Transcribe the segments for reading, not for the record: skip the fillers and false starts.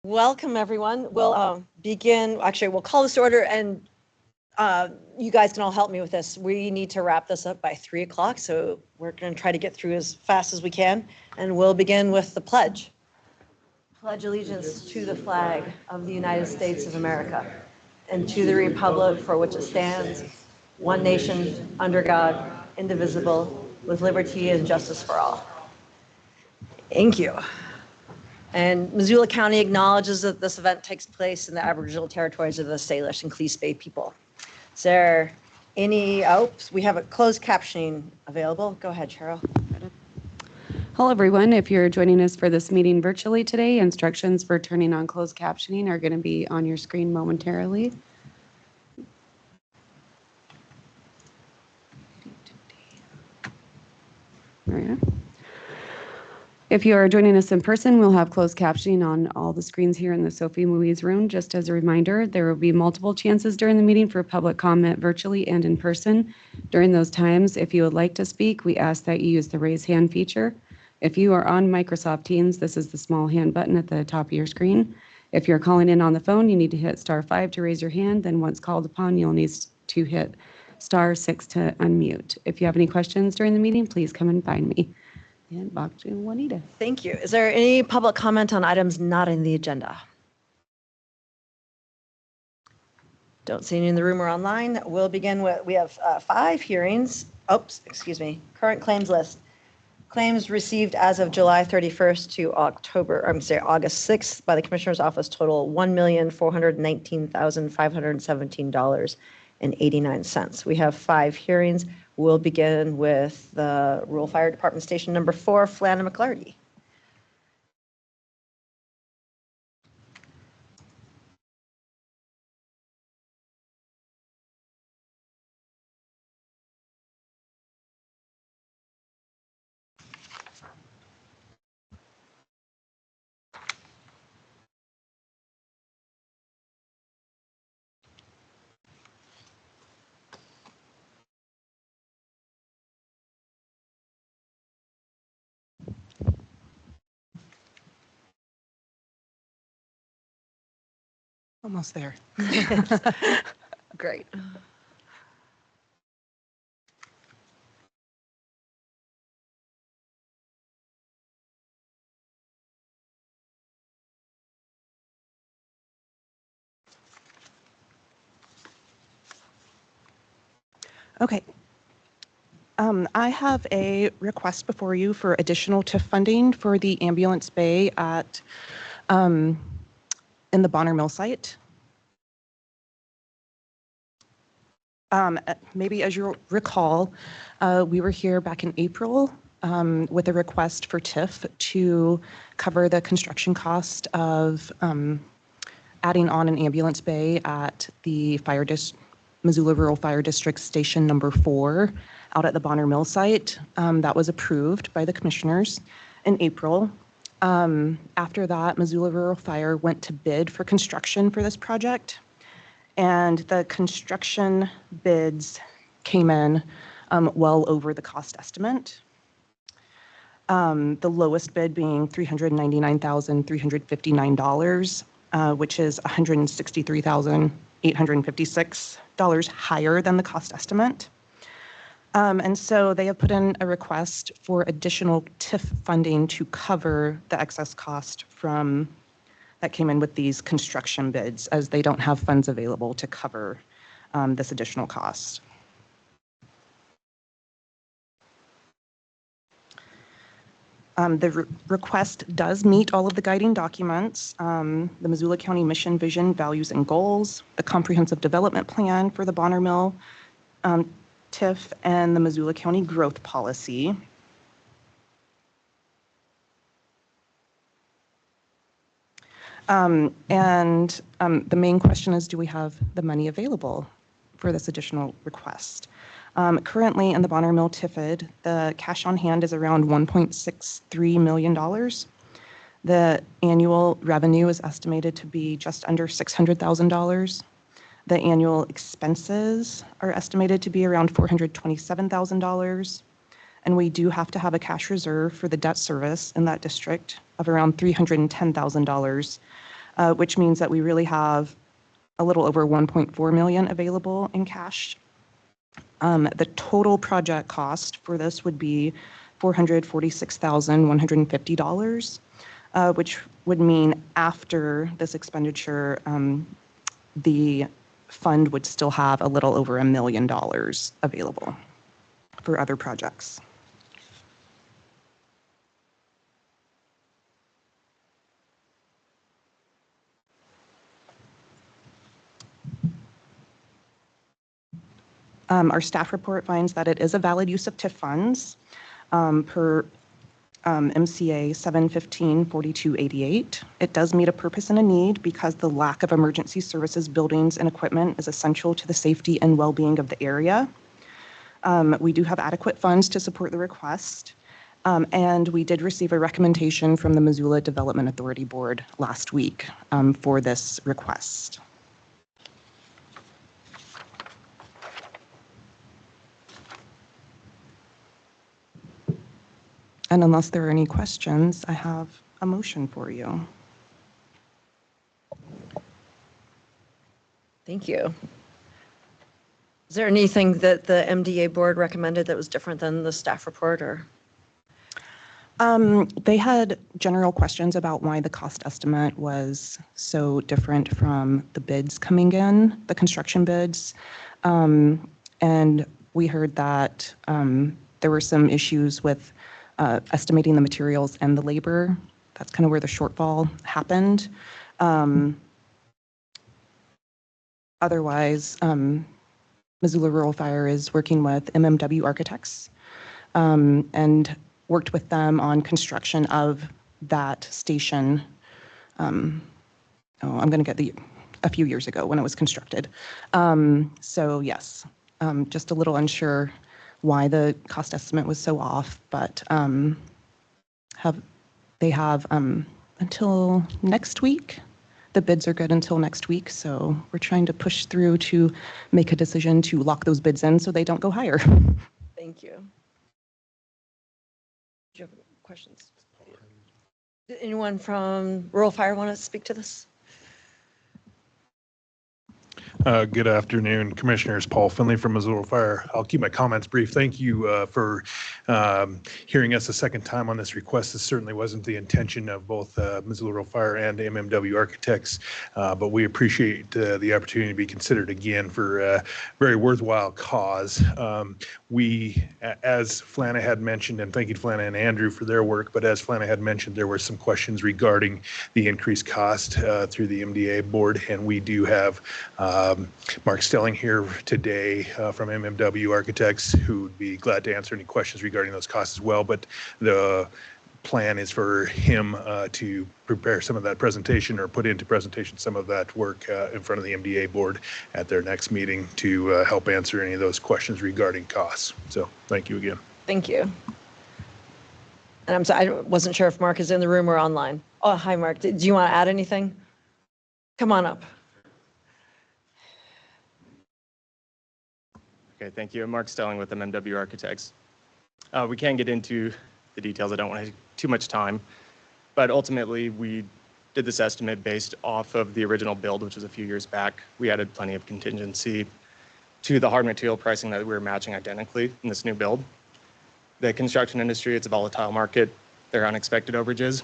Welcome, everyone. We'll begin, actually, we'll call this to order, and you guys can all help me with this. We need to wrap this up by 3 o'clock, so we're going to try to get through as fast as we can, and we'll begin with the pledge. Pledge allegiance to the flag of the United States of America and to the republic for which it stands, one nation, under God, indivisible, with liberty and justice for all. Thank you. And Missoula County acknowledges that this event takes place in the Aboriginal territories of the Salish and Cleese Bay people. Is there any, we have a closed captioning available. Go ahead, Cheryl. Hello, everyone. If you're joining us for this meeting virtually today, instructions for turning on closed captioning are going to be on your screen momentarily. There you are. If you are joining us in person, we'll have closed captioning on all the screens here in the Sophie Louise room. Just as a reminder, there will be multiple chances during the meeting for public comment virtually and in person. During those times, if you would like to speak, we ask that you use the raise hand feature. If you are on Microsoft Teams, this is the small hand button at the top of your screen. If you're calling in on the phone, you need to hit *5 to raise your hand. Then once called upon, you'll need to hit *6 to unmute. If you have any questions during the meeting, please come and find me. And back to Juanita. Thank you. Is there any public comment on items not in the agenda? Don't see any in the room or online. We'll begin with, we have 5 hearings. Current claims list. Claims received as of July 31st to August 6th by the Commissioner's Office total $1,419,517.89. We have 5 hearings. We'll begin with the Rural Fire Department Station number 4, Flann and McClarty. Almost there. Great. Okay. I have a request before you for additional TIF funding for the ambulance bay at in the Bonner Mill site. Maybe as you recall, we were here back in April with a request for TIF to cover the construction cost of adding on an ambulance bay at the Missoula Rural Fire District Station number 4 out at the Bonner Mill site. That was approved by the commissioners in April. After that, Missoula Rural Fire went to bid for construction for this project, and the construction bids came in well over the cost estimate. The lowest bid being $399,359, which is $163,856 higher than the cost estimate. And so they have put in a request for additional TIF funding to cover the excess cost that came in with these construction bids, as they don't have funds available to cover this additional cost. The request does meet all of the guiding documents, the Missoula County Mission, Vision, Values, and Goals, the Comprehensive Development Plan for the Bonner Mill TIF, and the Missoula County Growth Policy. The main question is, do we have the money available for this additional request? Currently in the Bonner Mill TIFID, the cash on hand is around $1.63 million. The annual revenue is estimated to be just under $600,000. The annual expenses are estimated to be around $427,000. And we do have to have a cash reserve for the debt service in that district of around $310,000 which means that we really have a little over 1.4 million available in cash. The total project cost for this would be $446,150, which would mean after this expenditure, the fund would still have a little over $1 million available for other projects. Our staff report finds that it is a valid use of TIF funds per MCA 715-4288. It does meet a purpose and a need because the lack of emergency services buildings and equipment is essential to the safety and well-being of the area. We do have adequate funds to support the request. And we did receive a recommendation from the Missoula Development Authority Board last week for this request. And unless there are any questions, I have a motion for you. Thank you. Is there anything that the MDA board recommended that was different than the staff report, or? They had general questions about why the cost estimate was so different from the bids coming in, the construction bids. And we heard that there were some issues with estimating the materials and the labor. That's kind of where the shortfall happened. Otherwise, Missoula Rural Fire is working with MMW Architects and worked with them on construction of that station. I'm going to get a few years ago when it was constructed. So yes, just a little unsure why the cost estimate was so off, but they have until next week. The bids are good until next week, so we're trying to push through to make a decision to lock those bids in so they don't go higher. Thank you. Do you have questions? Did anyone from Rural Fire want to speak to this? Good afternoon, Commissioners. Paul Finley from Missoula Fire. I'll keep my comments brief. Thank you for hearing us a second time on this request. This certainly wasn't the intention of both Missoula Rural Fire and MMW Architects, but we appreciate the opportunity to be considered again for a very worthwhile cause. We, as Flana had mentioned, and thank you to Flana and Andrew for their work, but as Flana had mentioned, there were some questions regarding the increased cost through the MDA board, and we do have Mark Stelling here today from MMW Architects, who would be glad to answer any questions regarding those costs as well. But the plan is for him to prepare some of that presentation or put into presentation some of that work in front of the MDA board at their next meeting to help answer any of those questions regarding costs. So thank you again. Thank you. And I'm sorry, I wasn't sure if Mark is in the room or online. Oh, hi, Mark. Do you want to add anything? Come on up. Okay, thank you. I'm Mark Stelling with MMW Architects. We can get into the details. I don't want to take too much time, but ultimately we did this estimate based off of the original build, which was a few years back. We added plenty of contingency to the hard material pricing that we were matching identically in this new build. The construction industry, it's a volatile market. There are unexpected overages.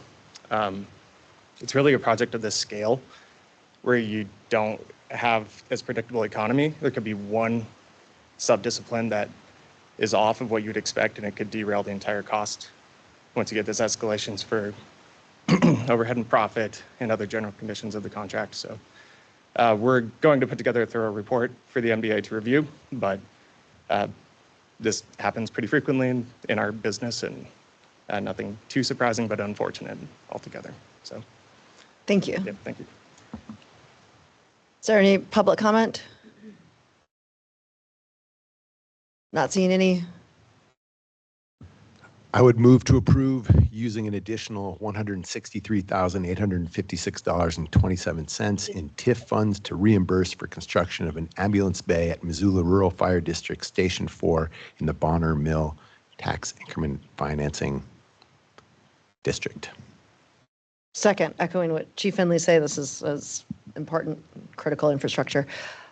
It's really a project of this scale where you don't have as predictable economy. There could be one sub-discipline that is off of what you'd expect, and it could derail the entire cost once you get this escalations for overhead and profit and other general conditions of the contract. So we're going to put together a thorough report for the MDA to review, but this happens pretty frequently in our business, and nothing too surprising, but unfortunate altogether. So Thank you. yeah, thank you. Is there any public comment? Not seeing any. I would move to approve using an additional $163,856.27 in TIF funds to reimburse for construction of an ambulance bay at Missoula Rural Fire District Station 4 in the Bonner Mill Tax Increment Financing District. Second, echoing what Chief Finley say, this is important, critical infrastructure.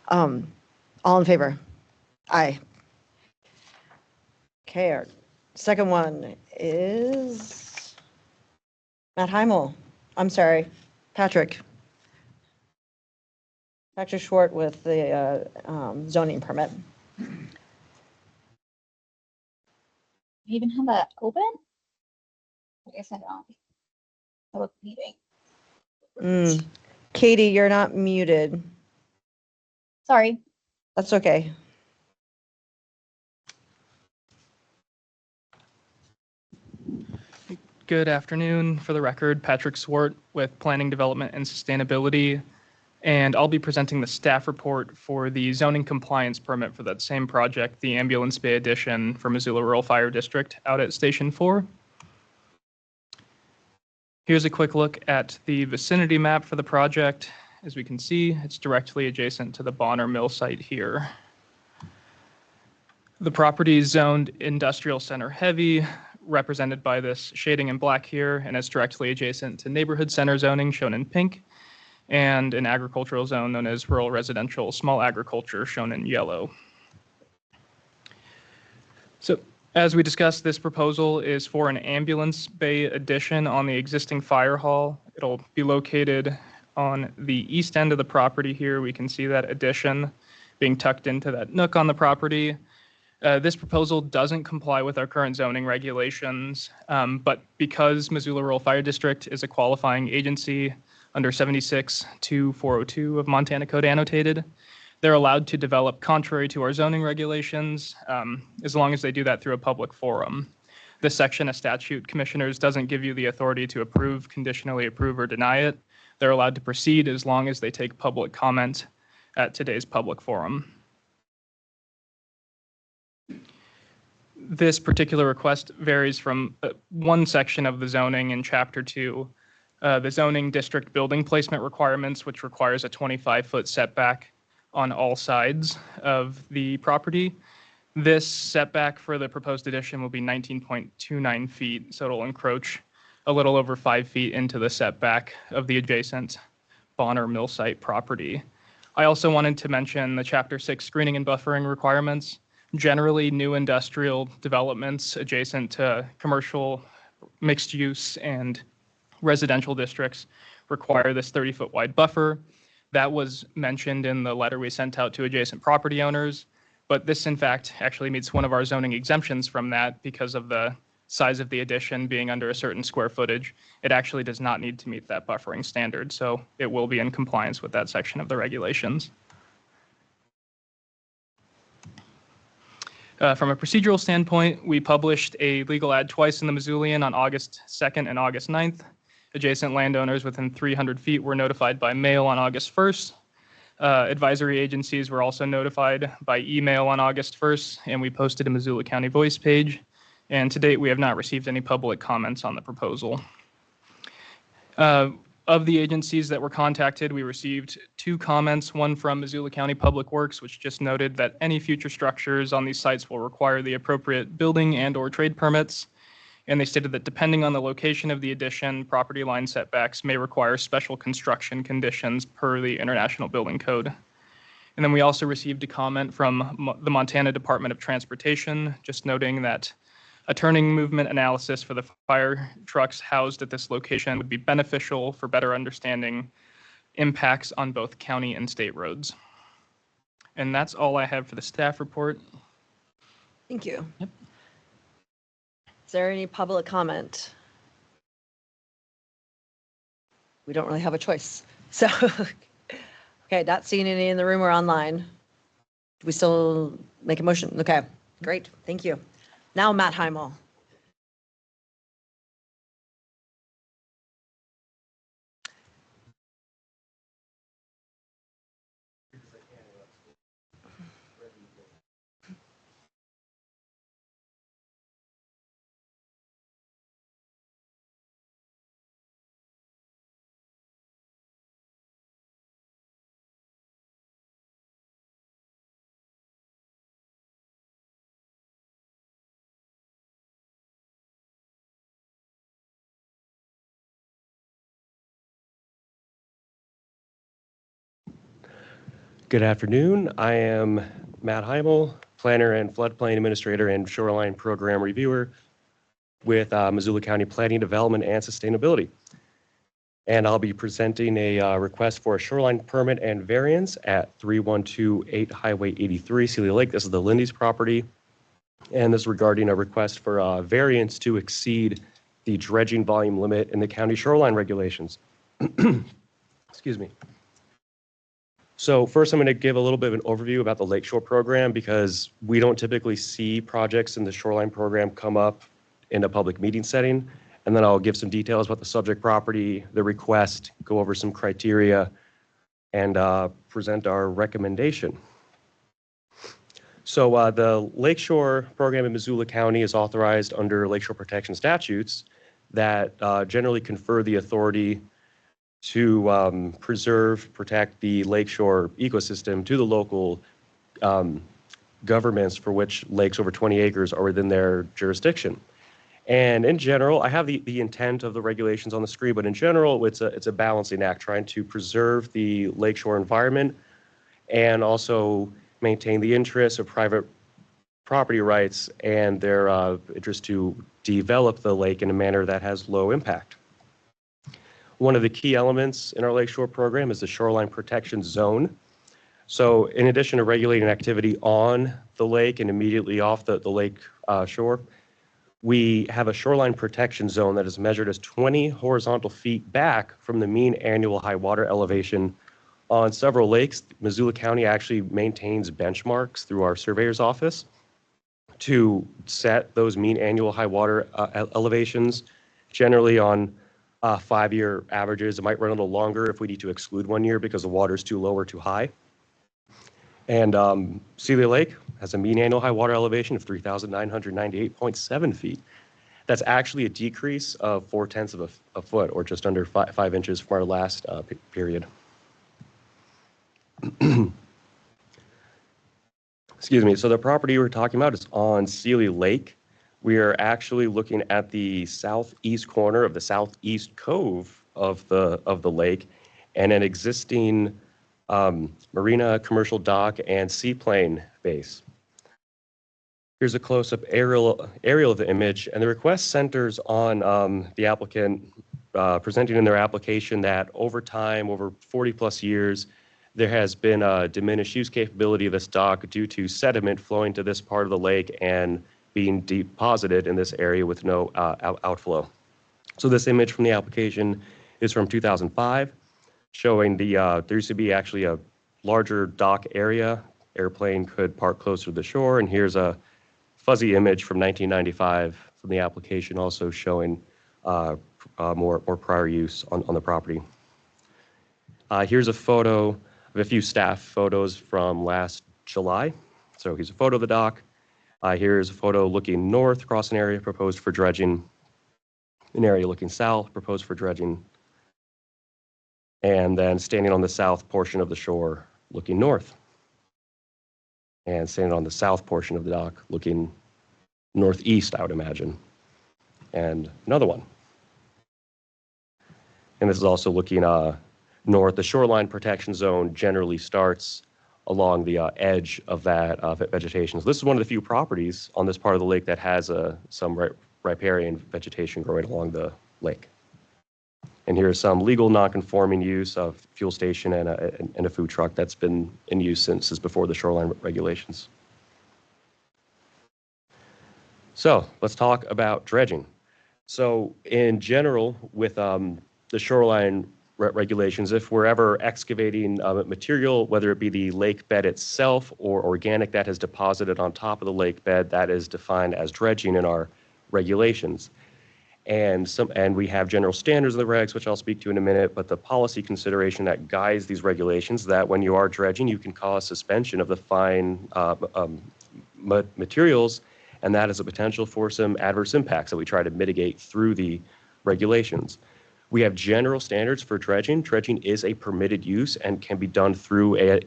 All in favor? Aye. Okay, our second one is Matt Heimel. I'm sorry, Patrick. Patrick Schwartz with the zoning permit. You even have that open? I guess I don't. Public meeting. Katie, you're not muted. Sorry. That's okay. Good afternoon. For the record, Patrick Swart with Planning Development and Sustainability, and I'll be presenting the staff report for the zoning compliance permit for that same project, the Ambulance Bay Addition for Missoula Rural Fire District out at Station 4. Here's a quick look at the vicinity map for the project. As we can see, it's directly adjacent to the Bonner Mill site here. The property is zoned industrial center heavy, represented by this shading in black here, and it's directly adjacent to neighborhood center zoning shown in pink, and an agricultural zone known as rural residential small agriculture shown in yellow. So as we discussed, this proposal is for an ambulance bay addition on the existing fire hall. It'll be located on the east end of the property here. We can see that addition being tucked into that nook on the property. This proposal doesn't comply with our current zoning regulations, but because Missoula Rural Fire District is a qualifying agency under 76-2402 of Montana Code Annotated, they're allowed to develop contrary to our zoning regulations, as long as they do that through a public forum. This section of statute, commissioners, doesn't give you the authority to approve, conditionally approve, or deny it. They're allowed to proceed as long as they take public comment at today's public forum. This particular request varies from one section of the zoning in Chapter 2, the zoning district building placement requirements, which requires a 25-foot setback on all sides of the property. This setback for the proposed addition will be 19.29 feet, so it'll encroach a little over 5 feet into the setback of the adjacent Bonner Mill site property. I also wanted to mention the Chapter 6 screening and buffering requirements. Generally, new industrial developments adjacent to commercial, mixed use, and residential districts require this 30-foot wide buffer. That was mentioned in the letter we sent out to adjacent property owners, but this in fact actually meets one of our zoning exemptions from that because of the size of the addition being under a certain square footage. It actually does not need to meet that buffering standard, so it will be in compliance with that section of the regulations. From a procedural standpoint, we published a legal ad twice in the Missoulian on August 2nd and August 9th. Adjacent landowners within 300 feet were notified by mail on August 1st. Advisory agencies were also notified by email on August 1st, and we posted a Missoula County Voice page. And to date, we have not received any public comments on the proposal. Of the agencies that were contacted, we received 2 comments, one from Missoula County Public Works, which just noted that any future structures on these sites will require the appropriate building and/or trade permits. And they stated that depending on the location of the addition, property line setbacks may require special construction conditions per the International Building Code. And then we also received a comment from the Montana Department of Transportation, just noting that a turning movement analysis for the fire trucks housed at this location would be beneficial for better understanding impacts on both county and state roads. And that's all I have for the staff report. Thank you. Yep. Is there any public comment? We don't really have a choice. So, okay, not seeing any in the room or online. Do we still make a motion? Okay, great, thank you. Now Matt Heimel. Good afternoon. I am Matt Heimel, planner and floodplain administrator and shoreline program reviewer with Missoula County Planning, Development, and Sustainability. And I'll be presenting a request for a shoreline permit and variance at 3128 Highway 83, Celia Lake. This is the Lindy's property. And this is regarding a request for a variance to exceed the dredging volume limit in the county shoreline regulations. Excuse me. So first, I'm going to give a little bit of an overview about the Lakeshore program because we don't typically see projects in the shoreline program come up in a public meeting setting. And then I'll give some details about the subject property, the request, go over some criteria, and present our recommendation. So the Lakeshore program in Missoula County is authorized under Lakeshore protection statutes that generally confer the authority to preserve, protect the lakeshore ecosystem to the local governments for which lakes over 20 acres are within their jurisdiction. And in general, I have the intent of the regulations on the screen, but in general, it's a balancing act trying to preserve the lakeshore environment and also maintain the interests of private property rights and their interest to develop the lake in a manner that has low impact. One of the key elements in our Lakeshore program is the shoreline protection zone. So in addition to regulating activity on the lake and immediately off the lake shore, we have a shoreline protection zone that is measured as 20 horizontal feet back from the mean annual high water elevation on several lakes. Missoula County actually maintains benchmarks through our surveyor's office to set those mean annual high water elevations, generally on 5-year averages. It might run a little longer if we need to exclude 1 year because the water is too low or too high. And Celia Lake has a mean annual high water elevation of 3,998.7 feet. That's actually a decrease of 0.4 of a foot, or just under 5 inches from our last period. Excuse me. So the property we're talking about is on Celia Lake. We are actually looking at the southeast corner of the southeast cove of the lake, and an existing marina, commercial dock, and seaplane base. Here's a close-up aerial of the image, and the request centers on the applicant presenting in their application that over time, over 40+ years, there has been a diminished use capability of this dock due to sediment flowing to this part of the lake and being deposited in this area with no outflow. So this image from the application is from 2005, showing there used to be actually a larger dock area. Airplane could park closer to the shore, and here's a fuzzy image from 1995 from the application, also showing more prior use on the property. Here's a photo of a few staff photos from last July. So here's a photo of the dock. Here's a photo looking north across an area proposed for dredging, an area looking south proposed for dredging, and then standing on the south portion of the shore looking north, and standing on the south portion of the dock looking northeast, I would imagine, and another one. And this is also looking north. The shoreline protection zone generally starts along the edge of that vegetation. So this is one of the few properties on this part of the lake that has some riparian vegetation growing along the lake. And here's some legal non-conforming use of fuel station and a food truck that's been in use since before the shoreline regulations. So let's talk about dredging. So in general, with the shoreline regulations, if we're ever excavating material, whether it be the lake bed itself or organic that has deposited on top of the lake bed, that is defined as dredging in our regulations. And we have general standards in the regs, which I'll speak to in a minute, but the policy consideration that guides these regulations, that when you are dredging, you can cause suspension of the fine materials, and that is a potential for some adverse impacts that we try to mitigate through the regulations. We have general standards for dredging. Dredging is a permitted use and can be done through a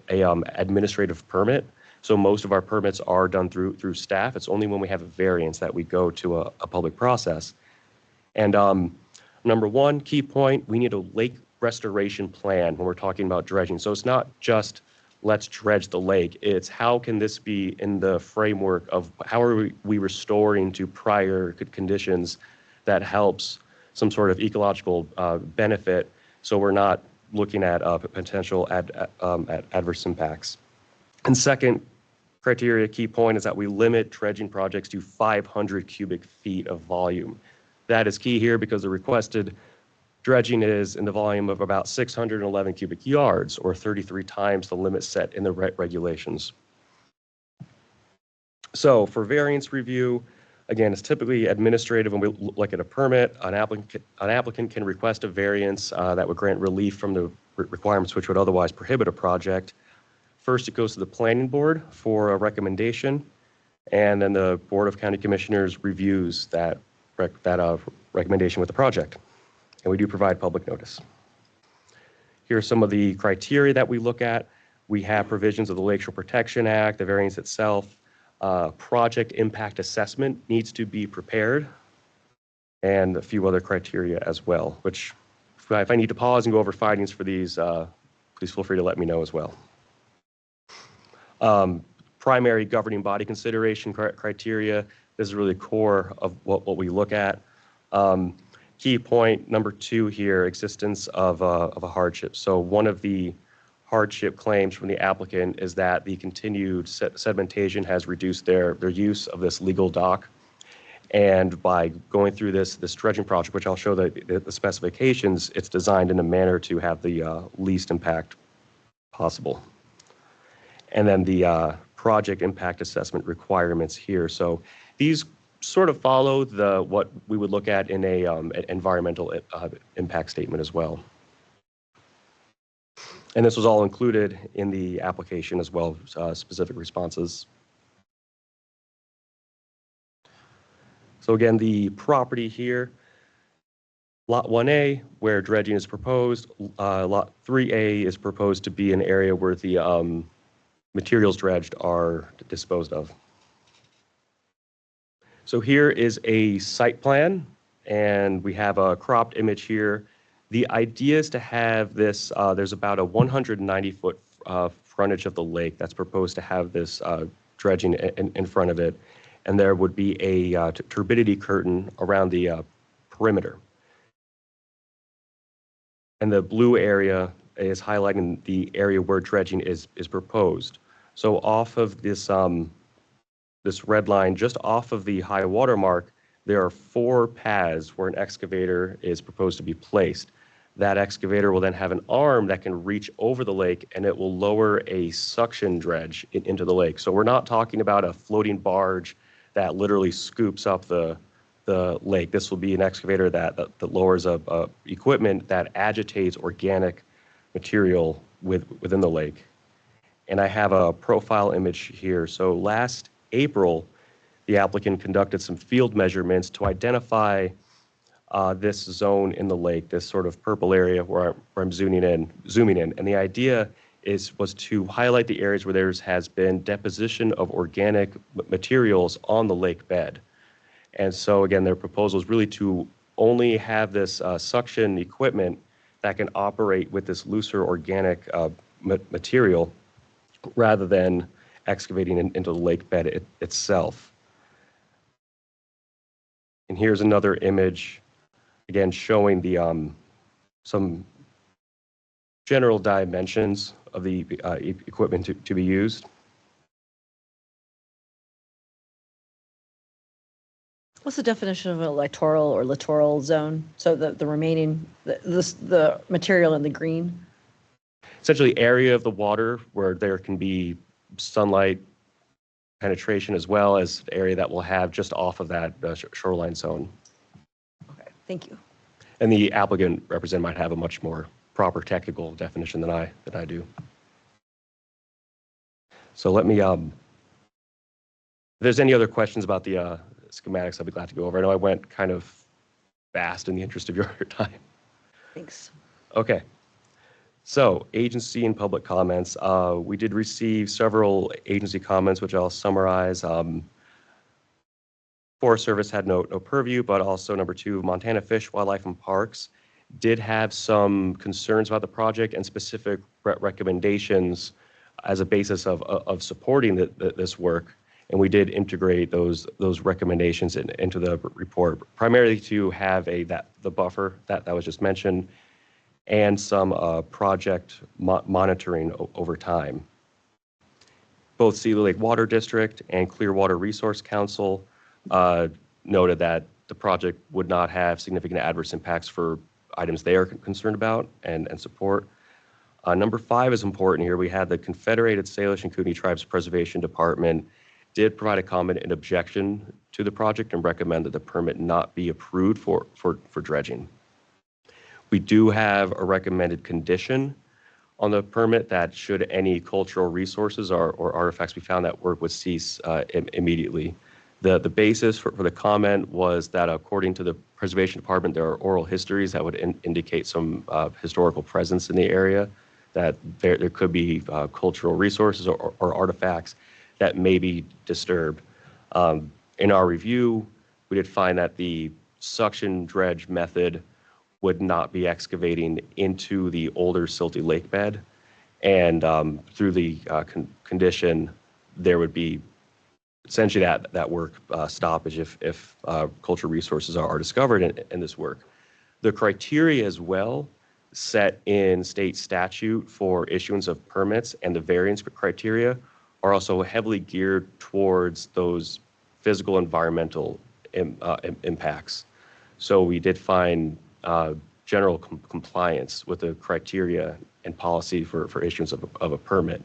administrative permit. So most of our permits are done through staff. It's only when we have a variance that we go to a public process. And number one key point, we need a lake restoration plan when we're talking about dredging. So it's not just let's dredge the lake. It's how can this be in the framework of how are we restoring to prior conditions that helps some sort of ecological benefit, so we're not looking at potential adverse impacts. And second criteria, key point, is that we limit dredging projects to 500 cubic feet of volume. That is key here because the requested dredging is in the volume of about 611 cubic yards, or 33 times the limit set in the regulations. So for variance review, again, it's typically administrative. When we look at a permit, an applicant can request a variance that would grant relief from the requirements which would otherwise prohibit a project. First, it goes to the planning board for a recommendation, and then the Board of County Commissioners reviews that recommendation with the project. And we do provide public notice. Here are some of the criteria that we look at. We have provisions of the Lakeshore Protection Act, the variance itself. Project impact assessment needs to be prepared, and a few other criteria as well, which if I need to pause and go over findings for these, please feel free to let me know as well. Primary governing body consideration criteria. This is really core of what we look at. Key point number 2 here, existence of a hardship. So one of the hardship claims from the applicant is that the continued sedimentation has reduced their use of this legal dock. And by going through this dredging project, which I'll show the specifications, it's designed in a manner to have the least impact possible. And then the project impact assessment requirements here. So these sort of follow what we would look at in a environmental impact statement as well. And this was all included in the application as well, specific responses. So again, the property here, Lot 1A, where dredging is proposed. Lot 3A is proposed to be an area where the materials dredged are disposed of. So here is a site plan, and we have a cropped image here. The idea is to have this, there's about a 190-foot frontage of the lake that's proposed to have this dredging in front of it, and there would be a turbidity curtain around the perimeter. And the blue area is highlighting the area where dredging is proposed. So off of this this red line, just off of the high water mark, there are 4 paths where an excavator is proposed to be placed. That excavator will then have an arm that can reach over the lake, and it will lower a suction dredge into the lake. So we're not talking about a floating barge that literally scoops up the lake. This will be an excavator that lowers equipment that agitates organic material within the lake. And I have a profile image here. So last April, the applicant conducted some field measurements to identify this zone in the lake, this sort of purple area where I'm zooming in. And the idea was to highlight the areas where there has been deposition of organic materials on the lake bed. And so again, their proposal is really to only have this suction equipment that can operate with this looser organic material rather than excavating into the lake bed itself. And here's another image, again, showing the some general dimensions of the equipment to be used. What's the definition of a littoral or littoral zone? So the remaining, the material in the green? Essentially area of the water where there can be sunlight penetration, as well as the area that will have just off of that shoreline zone. Okay, thank you. And the applicant representative might have a much more proper technical definition than I do. So let me, if there's any other questions about the schematics, I'll be glad to go over. I know I went kind of fast in the interest of your time. Thanks. Okay. So agency and public comments. We did receive several agency comments, which I'll summarize. Forest Service had no purview, but also number 2, Montana Fish, Wildlife and Parks did have some concerns about the project and specific recommendations as a basis of supporting this work. And we did integrate those recommendations into the report, primarily to have the buffer that was just mentioned, and some project monitoring over time. Both Seeley Lake Water District and Clearwater Resource Council noted that the project would not have significant adverse impacts for items they are concerned about and support. Number 5 is important here. We had the Confederated Salish and Kootenai Tribes Preservation Department did provide a comment and objection to the project and recommend that the permit not be approved for dredging. We do have a recommended condition on the permit that should any cultural resources or artifacts be found, that work would cease immediately. The basis for the comment was that according to the Preservation Department, there are oral histories that would indicate some historical presence in the area, that there could be cultural resources or artifacts that may be disturbed. In our review, we did find that the suction dredge method would not be excavating into the older silty lake bed, and through the condition, there would be essentially that work stoppage if cultural resources are discovered in this work. The criteria as well set in state statute for issuance of permits and the variance criteria are also heavily geared towards those physical environmental impacts. So we did find general compliance with the criteria and policy for issuance of a permit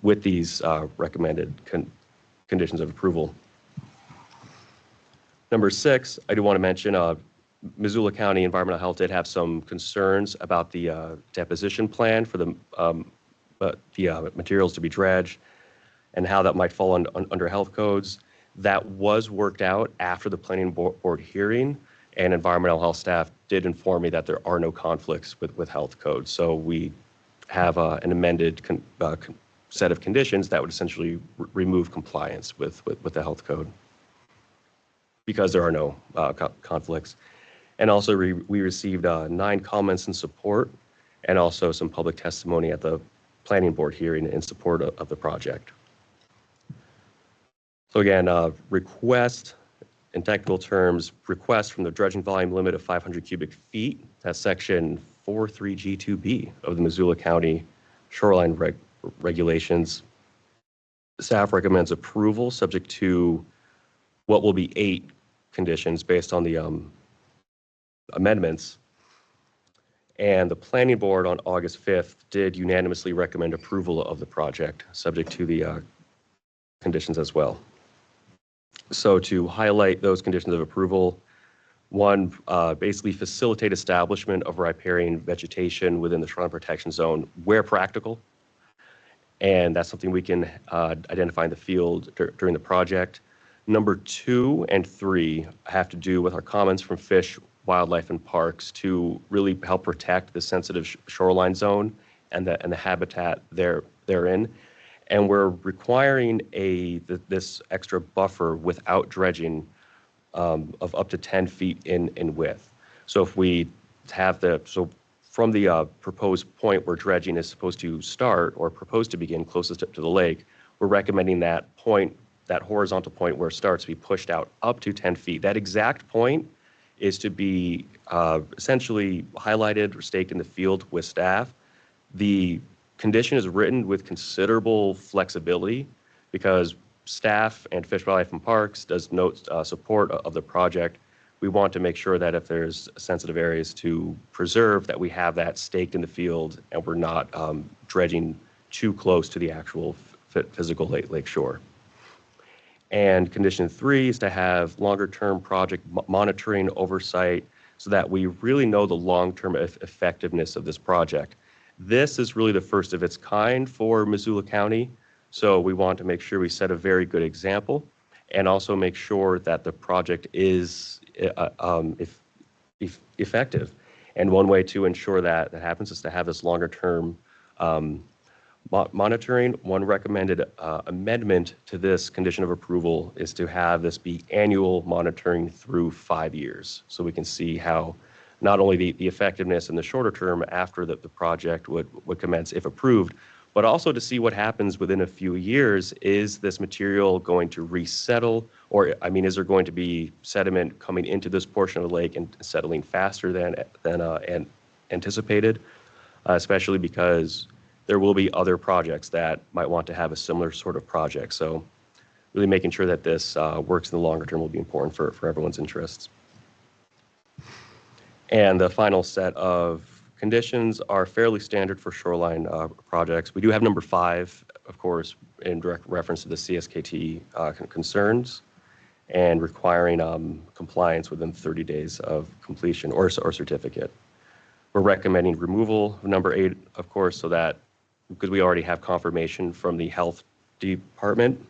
with these recommended conditions of approval. Number 6, I do want to mention Missoula County Environmental Health did have some concerns about the deposition plan for the materials to be dredged and how that might fall under health codes. That was worked out after the planning board hearing, and environmental health staff did inform me that there are no conflicts with health codes. So we have an amended set of conditions that would essentially remove compliance with the health code because there are no conflicts. And also we received 9 comments in support and also some public testimony at the planning board hearing in support of the project. So again, request, in technical terms, request from the dredging volume limit of 500 cubic feet. That's section 43G2B of the Missoula County Shoreline Regulations. Staff recommends approval subject to what will be 8 conditions based on the amendments. And the planning board on August 5th did unanimously recommend approval of the project subject to the conditions as well. So to highlight those conditions of approval, 1, basically facilitate establishment of riparian vegetation within the shoreline protection zone where practical. And that's something we can identify in the field during the project. Number 2 and 3 have to do with our comments from Fish, Wildlife, and Parks to really help protect the sensitive shoreline zone and the habitat therein. And we're requiring this extra buffer without dredging of up to 10 feet in width. So if we have from the proposed point where dredging is supposed to start or proposed to begin closest to the lake, we're recommending that point, that horizontal point where it starts, to be pushed out up to 10 feet. That exact point is to be essentially highlighted or staked in the field with staff. The condition is written with considerable flexibility because staff and Fish, Wildlife, and Parks does note support of the project. We want to make sure that if there's sensitive areas to preserve, that we have that staked in the field and we're not dredging too close to the actual physical lake shore. And condition 3 is to have longer-term project monitoring oversight so that we really know the long-term effectiveness of this project. This is really the first of its kind for Missoula County, so we want to make sure we set a very good example and also make sure that the project is effective. And one way to ensure that happens is to have this longer-term monitoring. One recommended amendment to this condition of approval is to have this be annual monitoring through 5 years, so we can see how not only the effectiveness in the shorter term after the project would commence if approved, but also to see what happens within a few years. Is this material going to resettle, or I mean, is there going to be sediment coming into this portion of the lake and settling faster than anticipated, especially because there will be other projects that might want to have a similar sort of project. So really making sure that this works in the longer term will be important for everyone's interests. And the final set of conditions are fairly standard for shoreline projects. We do have number 5, of course, in direct reference to the CSKT concerns and requiring compliance within 30 days of completion or certificate. We're recommending removal of number 8, of course, so that because we already have confirmation from the health department.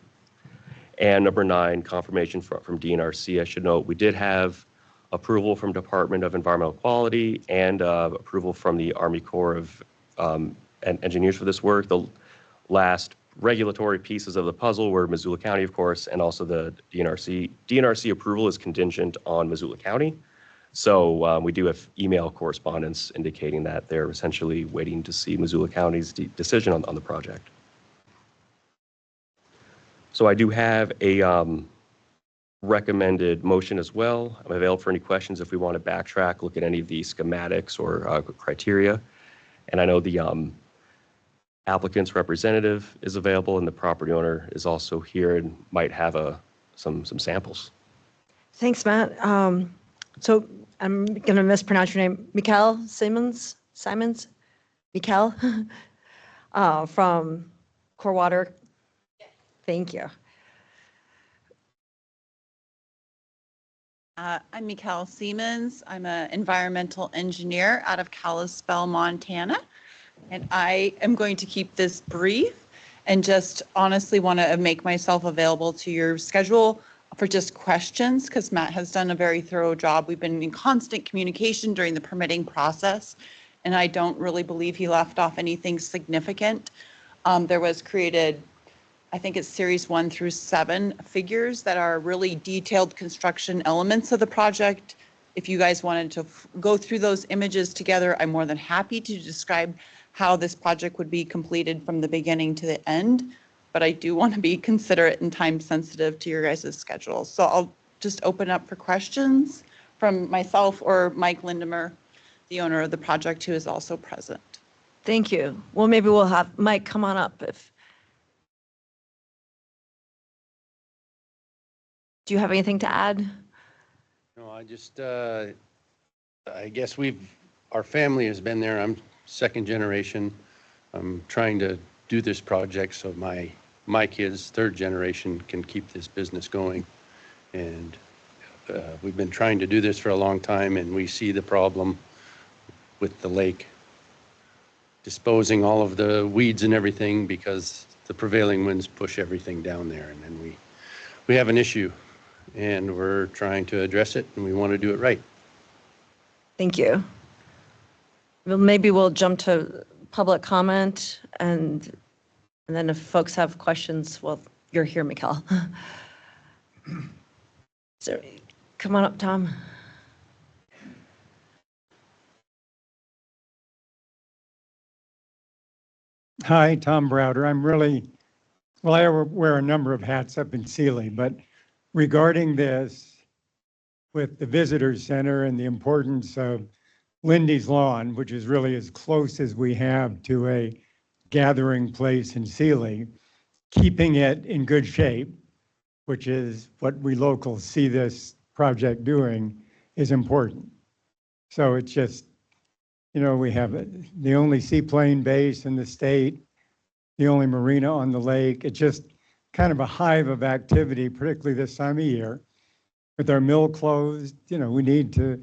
And number 9, confirmation from DNRC. I should note we did have approval from Department of Environmental Quality and approval from the Army Corps of Engineers for this work. The last regulatory pieces of the puzzle were Missoula County, of course, and also the DNRC. DNRC approval is contingent on Missoula County. So we do have email correspondence indicating that they're essentially waiting to see Missoula County's decision on the project. So I do have a recommended motion as well. I'm available for any questions if we want to backtrack, look at any of the schematics or criteria. And I know the applicant's representative is available and the property owner is also here and might have some samples. Thanks, Matt. So I'm going to mispronounce your name. Mikhail Simons? Mikhail? From Core Water? Thank you. I'm Mikhail Siemens. I'm an environmental engineer out of Kalispell, Montana. And I am going to keep this brief and just honestly want to make myself available to your schedule for just questions, because Matt has done a very thorough job. We've been in constant communication during the permitting process, and I don't really believe he left off anything significant. There was created, I think it's series 1 through 7 figures that are really detailed construction elements of the project. If you guys wanted to go through those images together, I'm more than happy to describe how this project would be completed from the beginning to the end. But I do want to be considerate and time sensitive to your guys' schedule. So I'll just open up for questions from myself or Mike Lindemer, the owner of the project, who is also present. Thank you. Well, maybe we'll have Mike come on up. Do you have anything to add? No, I just, I guess our family has been there. I'm second generation. I'm trying to do this project so my kids, third generation, can keep this business going. And we've been trying to do this for a long time, and we see the problem with the lake disposing all of the weeds and everything because the prevailing winds push everything down there. And then we have an issue, and we're trying to address it, and we want to do it right. Thank you. Well, maybe we'll jump to public comment, and then if folks have questions, well, you're here, Mikhail. So come on up, Tom. Hi, Tom Browder. I wear a number of hats up in Sealy, but regarding this with the visitor center and the importance of Lindy's Lawn, which is really as close as we have to a gathering place in Sealy, keeping it in good shape, which is what we locals see this project doing, is important. So it's just, we have the only seaplane base in the state, the only marina on the lake. It's just kind of a hive of activity, particularly this time of year. With our mill closed, we need to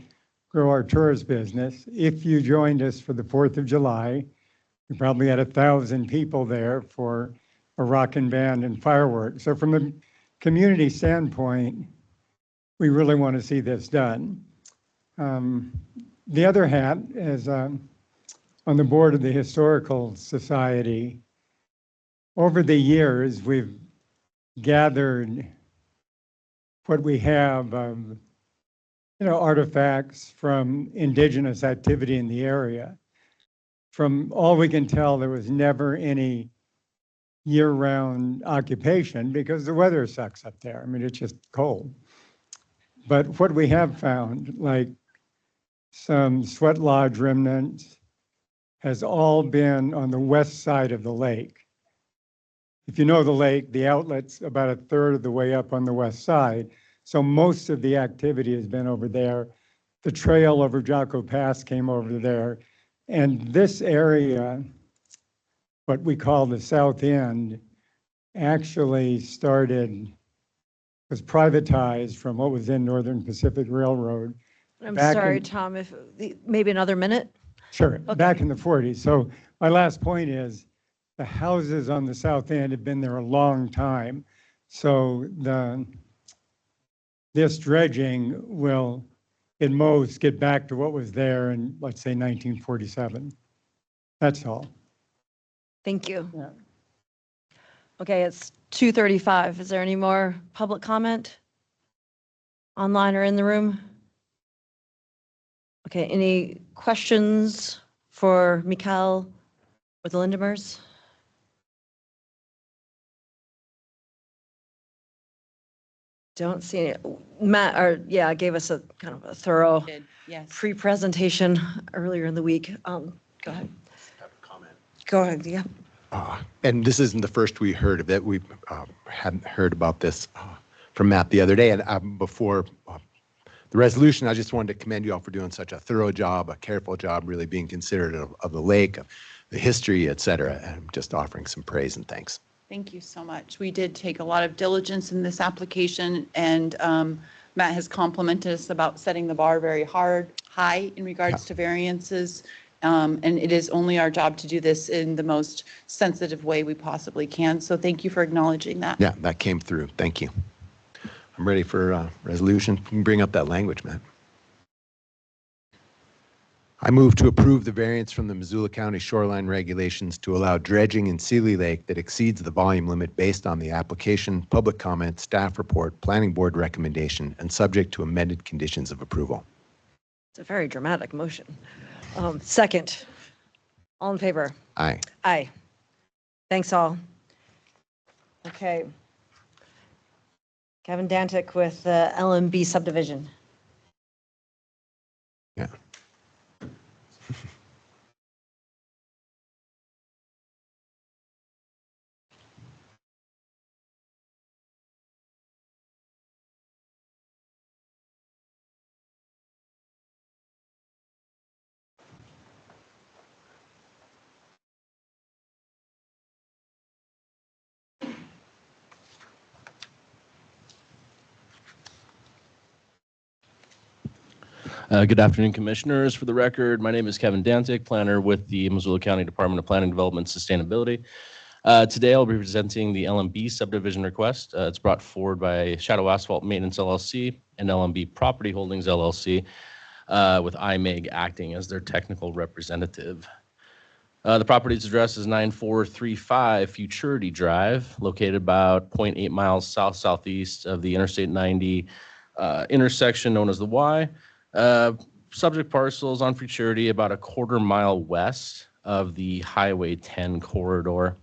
grow our tourist business. If you joined us for the 4th of July, we probably had 1,000 people there for a rockin' band and fireworks. So from a community standpoint, we really want to see this done. The other hat is on the board of the Historical Society. Over the years, we've gathered what we have of, artifacts from indigenous activity in the area. from all we can tell, there was never any year-round occupation because the weather sucks up there. I mean, it's just cold. But what we have found, like some sweat lodge remnants, has all been on the west side of the lake. If you know the lake, the outlet's about a third of the way up on the west side. So most of the activity has been over there. The trail over Jocko Pass came over there. And this area, what we call the south end, actually was privatized from what was then Northern Pacific Railroad. I'm back sorry, in- Tom, if, maybe another minute? Sure, Okay. back in the 40s. So my last point is the houses on the south end have been there a long time. So this dredging will at most get back to what was there in, let's say, 1947. That's all. Thank you. Yeah. Okay, it's 2:35. Is there any more public comment? Online or in the room? Okay, any questions for Mikhail or the Lindemers? Don't see it. Matt, gave us a kind of a thorough Did, yes. pre-presentation earlier in the week. Go ahead. Go ahead, yeah. And this isn't the first we heard of it. We hadn't heard about this from Matt the other day. And before the resolution, I just wanted to commend you all for doing such a thorough job, a careful job, really being considerate of the lake, of the history, et cetera, and just offering some praise and thanks. Thank you so much. We did take a lot of diligence in this application, and Matt has complimented us about setting the bar very high in regards to variances. And it is only our job to do this in the most sensitive way we possibly can. So thank you for acknowledging that. Yeah, that came through. Thank you. I'm ready for resolution. You can bring up that language, Matt. I move to approve the variance from the Missoula County shoreline regulations to allow dredging in Seeley Lake that exceeds the volume limit based on the application, public comment, staff report, planning board recommendation, and subject to amended conditions of approval. It's a very dramatic motion. Second, all in favor? Aye. Aye. Thanks all. Okay. Kevin Dantic with LMB subdivision. Yeah. Good afternoon, Commissioners. For the record, my name is Kevin Dantic, planner with the Missoula County Department of Planning, Development, and Sustainability. Today, I'll be presenting the LMB subdivision request. It's brought forward by Shadow Asphalt Maintenance LLC and LMB Property Holdings LLC, with IMEG acting as their technical representative. The property's address is 9435 Futurity Drive, located about 0.8 miles south-southeast of the Interstate 90 intersection known as the Y. Subject parcels on Futurity about a quarter-mile west of the Highway 10 corridor.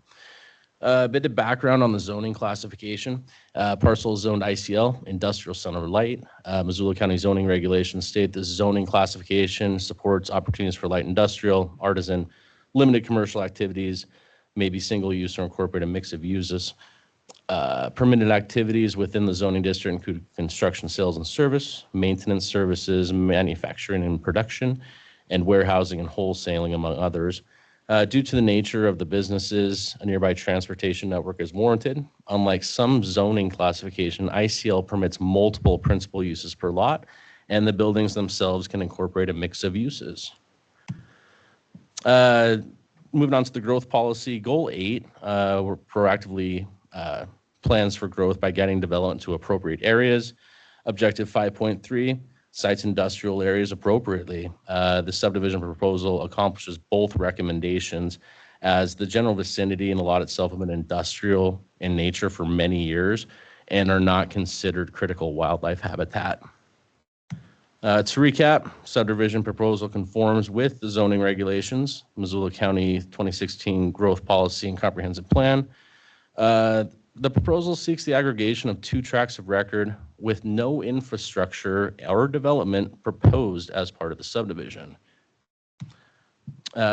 A bit of background on the zoning classification. Parcel is zoned ICL, Industrial Center Light. Missoula County zoning regulations state this zoning classification supports opportunities for light industrial, artisan, limited commercial activities, maybe single use or incorporate a mix of uses. Permitted activities within the zoning district include construction, sales, and service, maintenance services, manufacturing and production, and warehousing and wholesaling, among others. Due to the nature of the businesses, a nearby transportation network is warranted. Unlike some zoning classification, ICL permits multiple principal uses per lot, and the buildings themselves can incorporate a mix of uses. Moving on to the growth policy, Goal 8, we're proactively plans for growth by getting development to appropriate areas. Objective 5.3, sites industrial areas appropriately. The subdivision proposal accomplishes both recommendations, as the general vicinity and the lot itself have been industrial in nature for many years and are not considered critical wildlife habitat. To recap, subdivision proposal conforms with the zoning regulations, Missoula County 2016 Growth Policy and Comprehensive Plan. The proposal seeks the aggregation of 2 tracts of record with no infrastructure or development proposed as part of the subdivision.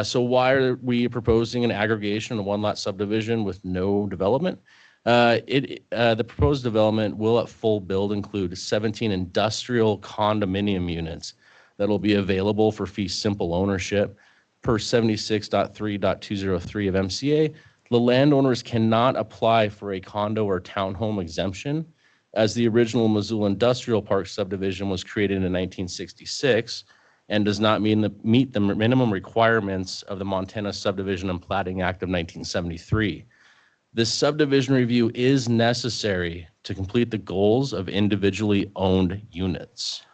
So why are we proposing an aggregation of 1 lot subdivision with no development? The proposed development will at full build include 17 industrial condominium units that will be available for fee simple ownership per 76.3.203 of MCA. The landowners cannot apply for a condo or townhome exemption, as the original Missoula Industrial Park subdivision was created in 1966 and does not meet the minimum requirements of the Montana Subdivision and Platting Act of 1973. This subdivision review is necessary to complete the goals of individually owned units.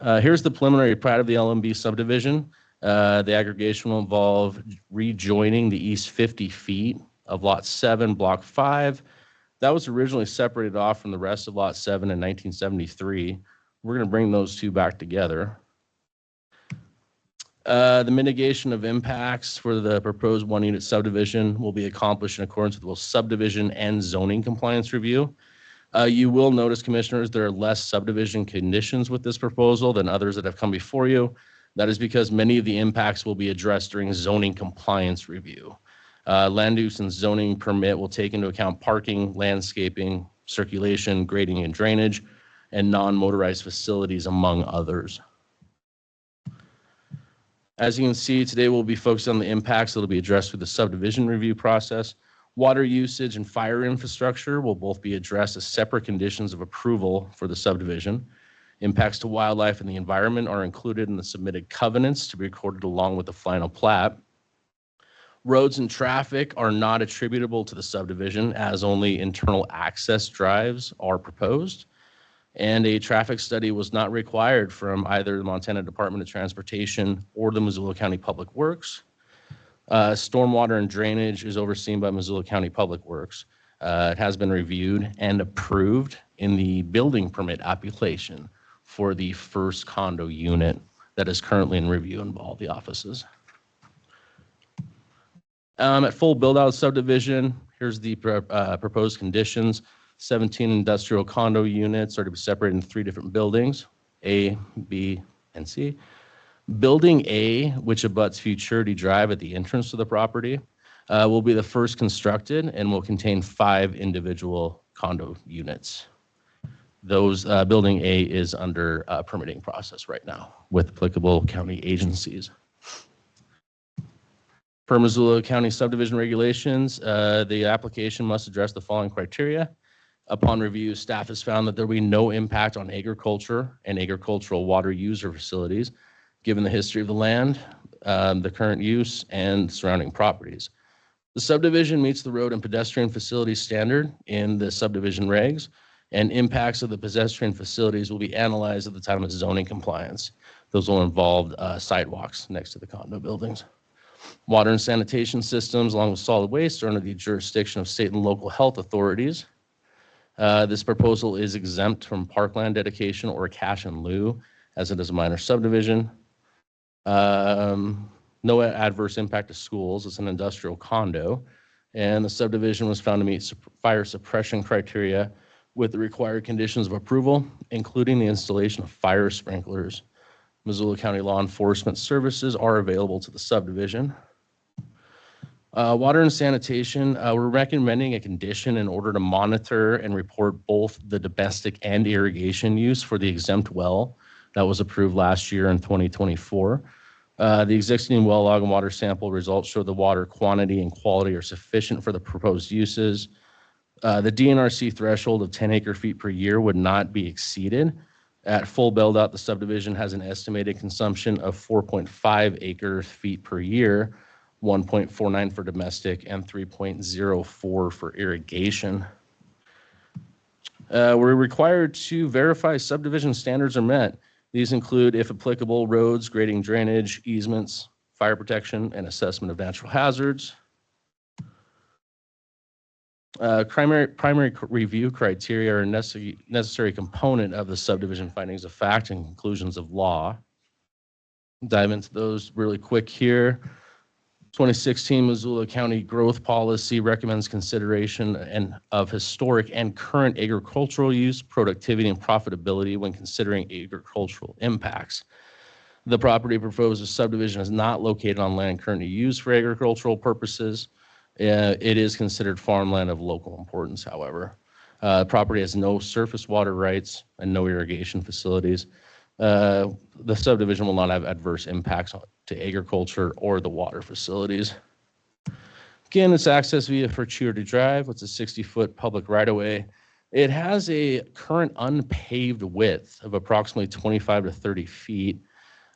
Here's the preliminary plat of the LMB subdivision. The aggregation will involve rejoining the east 50 feet of Lot 7, Block 5. That was originally separated off from the rest of Lot 7 in 1973. We're going to bring those 2 back together. The mitigation of impacts for the proposed 1-unit subdivision will be accomplished in accordance with both subdivision and zoning compliance review. You will notice, commissioners, there are less subdivision conditions with this proposal than others that have come before you. That is because many of the impacts will be addressed during zoning compliance review. Land use and zoning permit will take into account parking, landscaping, circulation, grading and drainage, and non-motorized facilities, among others. As you can see, today we'll be focused on the impacts that will be addressed through the subdivision review process. Water usage and fire infrastructure will both be addressed as separate conditions of approval for the subdivision. Impacts to wildlife and the environment are included in the submitted covenants to be recorded along with the final plat. Roads and traffic are not attributable to the subdivision, as only internal access drives are proposed. And a traffic study was not required from either the Montana Department of Transportation or the Missoula County Public Works. Stormwater and drainage is overseen by Missoula County Public Works. It has been reviewed and approved in the building permit application for the first condo unit that is currently in review in all the offices. At full build-out subdivision, here's the proposed conditions. 17 industrial condo units are to be separated into 3 different buildings, A, B, and C. Building A, which abuts Futurity Drive at the entrance to the property, will be the first constructed and will contain 5 individual condo units. Those building A is under permitting process right now with applicable county agencies. Per Missoula County subdivision regulations, the application must address the following criteria. Upon review, staff has found that there will be no impact on agriculture and agricultural water user facilities, given the history of the land, the current use, and surrounding properties. The subdivision meets the road and pedestrian facilities standard in the subdivision regs, and impacts of the pedestrian facilities will be analyzed at the time of zoning compliance. Those will involve sidewalks next to the condo buildings. Water and sanitation systems, along with solid waste, are under the jurisdiction of state and local health authorities. This proposal is exempt from parkland dedication or cash in lieu, as it is a minor subdivision. No adverse impact to schools. It's an industrial condo. And the subdivision was found to meet fire suppression criteria with the required conditions of approval, including the installation of fire sprinklers. Missoula County law enforcement services are available to the subdivision. Water and sanitation, we're recommending a condition in order to monitor and report both the domestic and irrigation use for the exempt well that was approved last year in 2024. The existing well log and water sample results show the water quantity and quality are sufficient for the proposed uses. The DNRC threshold of 10 acre-feet per year would not be exceeded. At full build-out, the subdivision has an estimated consumption of 4.5 acre-feet per year, 1.49 for domestic, and 3.04 for irrigation. We're required to verify subdivision standards are met. These include, if applicable, roads, grading, drainage, easements, fire protection, and assessment of natural hazards. Primary review criteria are a necessary component of the subdivision findings of fact and conclusions of law. Dive into those really quick here. 2016 Missoula County Growth Policy recommends consideration of historic and current agricultural use, productivity, and profitability when considering agricultural impacts. The property proposed subdivision is not located on land currently used for agricultural purposes. It is considered farmland of local importance, however. Property has no surface water rights and no irrigation facilities. The subdivision will not have adverse impacts to agriculture or the water facilities. Again, it's access via Fortuity Drive. It's a 60-foot public right-of-way. It has a current unpaved width of approximately 25 to 30 feet.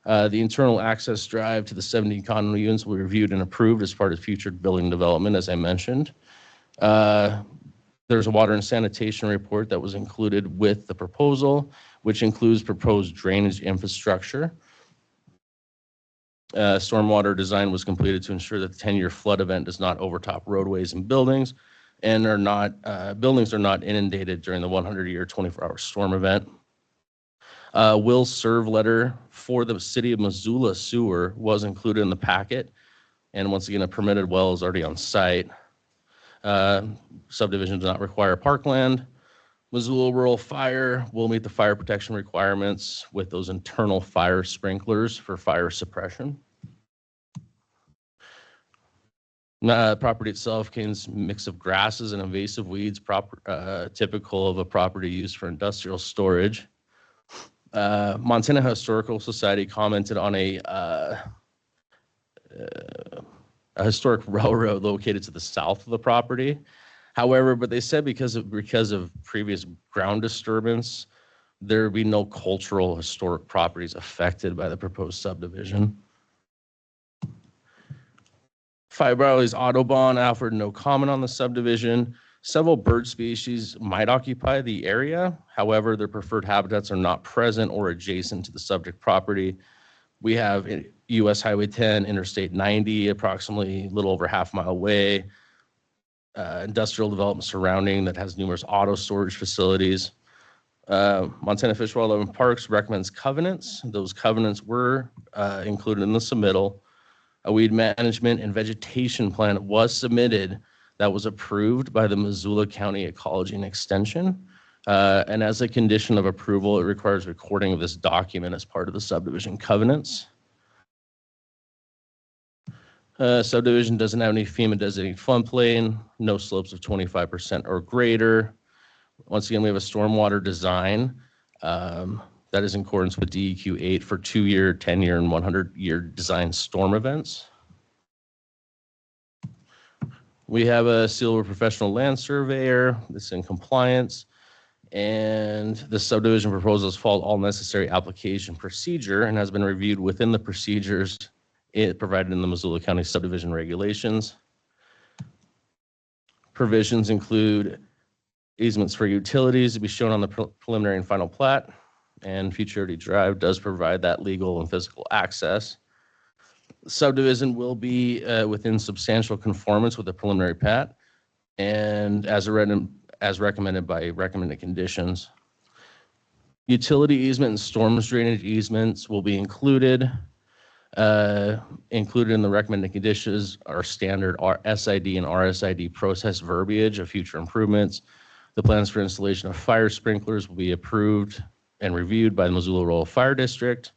The internal access drive to the 70 condo units will be reviewed and approved as part of future building development, as I mentioned. There's a water and sanitation report that was included with the proposal, which includes proposed drainage infrastructure. Stormwater design was completed to ensure that the 10-year flood event does not overtop roadways and buildings, and buildings are not inundated during the 100-year 24-hour storm event. Will serve letter for the City of Missoula sewer was included in the packet, and once again, a permitted well is already on site. Subdivision does not require parkland. Missoula Rural Fire will meet the fire protection requirements with those internal fire sprinklers for fire suppression. Property itself contains a mix of grasses and invasive weeds, typical of a property used for industrial storage. Montana Historical Society commented on a historic railroad located to the south of the property. However, but they said because of previous ground disturbance, there would be no cultural historic properties affected by the proposed subdivision. Fibrelli's Autobahn offered no comment on the subdivision. Several bird species might occupy the area. However, their preferred habitats are not present or adjacent to the subject property. We have US Highway 10, Interstate 90, approximately a little over half-mile away. Industrial development surrounding that has numerous auto storage facilities. Montana Fish, Wildlife, and Parks recommends covenants. Those covenants were included in the submittal. A weed management and vegetation plan was submitted that was approved by the Missoula County Ecology and Extension. And as a condition of approval, it requires recording of this document as part of the subdivision covenants. Subdivision doesn't have any FEMA designated floodplain, no slopes of 25% or greater. Once again, we have a stormwater design that is in accordance with DEQ 8 for 2-year, 10-year, and 100-year design storm events. We have a seal of a professional land surveyor that's in compliance, and the subdivision proposals follow all necessary application procedure and has been reviewed within the procedures provided in the Missoula County subdivision regulations. Provisions include easements for utilities to be shown on the preliminary and final plat, and Futurity Drive does provide that legal and physical access. Subdivision will be within substantial conformance with the preliminary plat and as recommended by recommended conditions. Utility easement and storms drainage easements will be included. Included in the recommended conditions are standard SID and RSID process verbiage of future improvements. The plans for installation of fire sprinklers will be approved and reviewed by the Missoula Rural Fire District,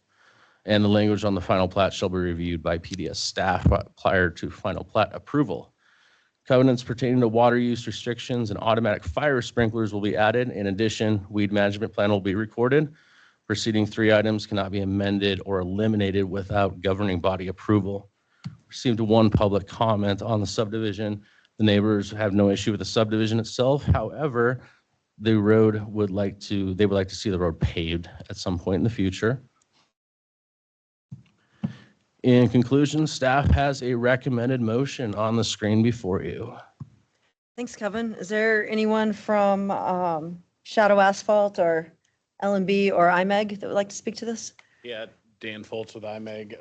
and the language on the final plat shall be reviewed by PDS staff prior to final plat approval. Covenants pertaining to water use restrictions and automatic fire sprinklers will be added. In addition, weed management plan will be recorded. Preceding 3 items cannot be amended or eliminated without governing body approval. Received 1 public comment on the subdivision. The neighbors have no issue with the subdivision itself. However, they would like to see the road paved at some point in the future. In conclusion, staff has a recommended motion on the screen before you. Thanks, Kevin. Is there anyone from Shadow Asphalt or LMB or IMEG that would like to speak to this? Yeah, Dan Foltz with IMEG.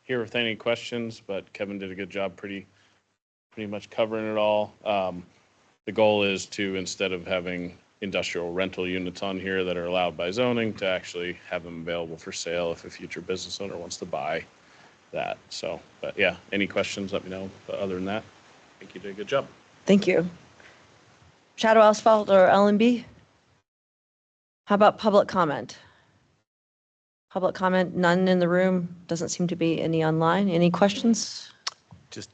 Here with any questions, but Kevin did a good job pretty much covering it all. the goal is to, instead of having industrial rental units on here that are allowed by zoning, to actually have them available for sale if a future business owner wants to buy that. So, but yeah, any questions, let me know. But other than that, I think you did a good job. Thank you. Shadow Asphalt or LMB? How about public comment? Public comment, none in the room. Doesn't seem to be any online. Any questions? Just,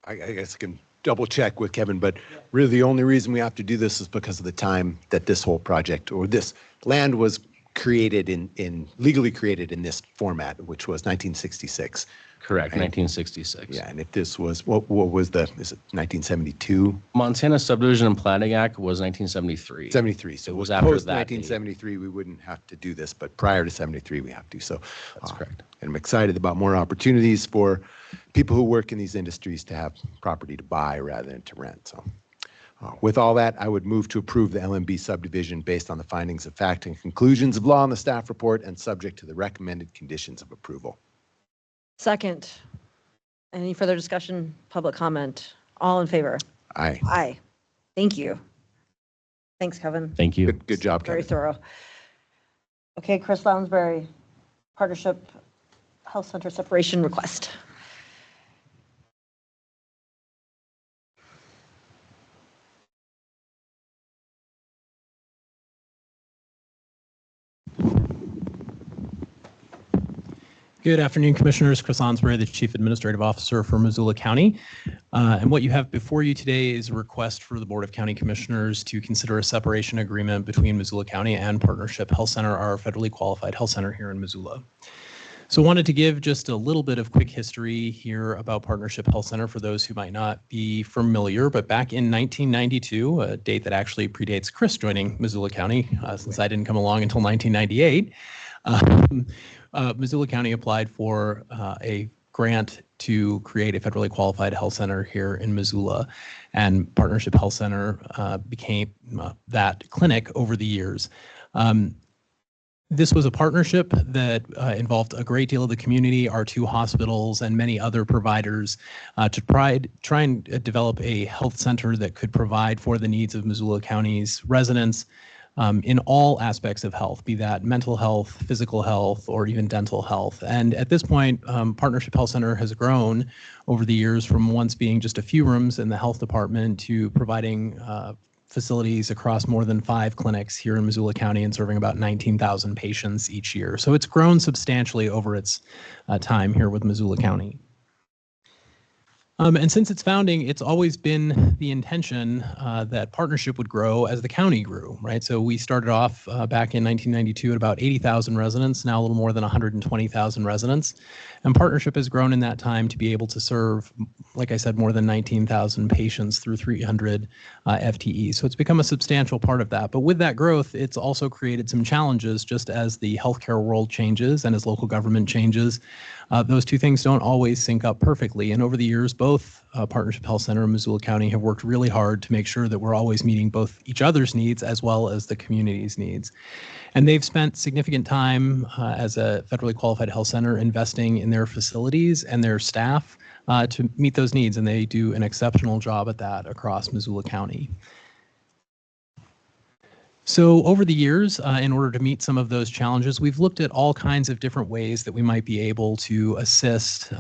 I guess I can double check with Kevin, but really the only reason we have to do this is because of the time that this whole project or this land was created legally created in this format, which was 1966. Correct, Right. 1966. Yeah, and if this was, what was is it 1972? Montana Subdivision and Planning Act was 1973. 73. So It was it after post that date. 1973, we wouldn't have to do this, but prior to 73, we have to. So That's correct. And I'm excited about more opportunities for people who work in these industries to have property to buy rather than to rent. So with all that, I would move to approve the LMB subdivision based on the findings of fact and conclusions of law in the staff report and subject to the recommended conditions of approval. Second. Any further discussion, public comment? All in favor? Aye. Aye. Thank you. Thanks, Kevin. Thank you. Good job, Very Kevin. thorough. Okay, Chris Lounsbury, Partnership Health Center separation request. Good afternoon, Commissioners. Chris Lounsbury, the Chief Administrative Officer for Missoula County. And what you have before you today is a request for the Board of County Commissioners to consider a separation agreement between Missoula County and Partnership Health Center, our federally qualified health center here in Missoula. So I wanted to give just a little bit of quick history here about Partnership Health Center for those who might not be familiar. But back in 1992, a date that actually predates Chris joining Missoula County, since I didn't come along until 1998, Missoula County applied for a grant to create a federally qualified health center here in Missoula, and Partnership Health Center became that clinic over the years. This was a partnership that involved a great deal of the community, our two hospitals, and many other providers to try and develop a health center that could provide for the needs of Missoula County's residents in all aspects of health, be that mental health, physical health, or even dental health. And at this point, Partnership Health Center has grown over the years from once being just a few rooms in the health department to providing facilities across more than 5 clinics here in Missoula County and serving about 19,000 patients each year. So it's grown substantially over its time here with Missoula County. And since its founding, it's always been the intention that Partnership would grow as the county grew, right? So we started off back in 1992 at about 80,000 residents, now a little more than 120,000 residents. And Partnership has grown in that time to be able to serve, like I said, more than 19,000 patients through 300 FTEs. So it's become a substantial part of that. But with that growth, it's also created some challenges just as the healthcare world changes and as local government changes. Those two things don't always sync up perfectly. And over the years, both Partnership Health Center and Missoula County have worked really hard to make sure that we're always meeting both each other's needs as well as the community's needs. And they've spent significant time as a federally qualified health center investing in their facilities and their staff to meet those needs. And they do an exceptional job at that across Missoula County. So over the years, in order to meet some of those challenges, we've looked at all kinds of different ways that we might be able to assist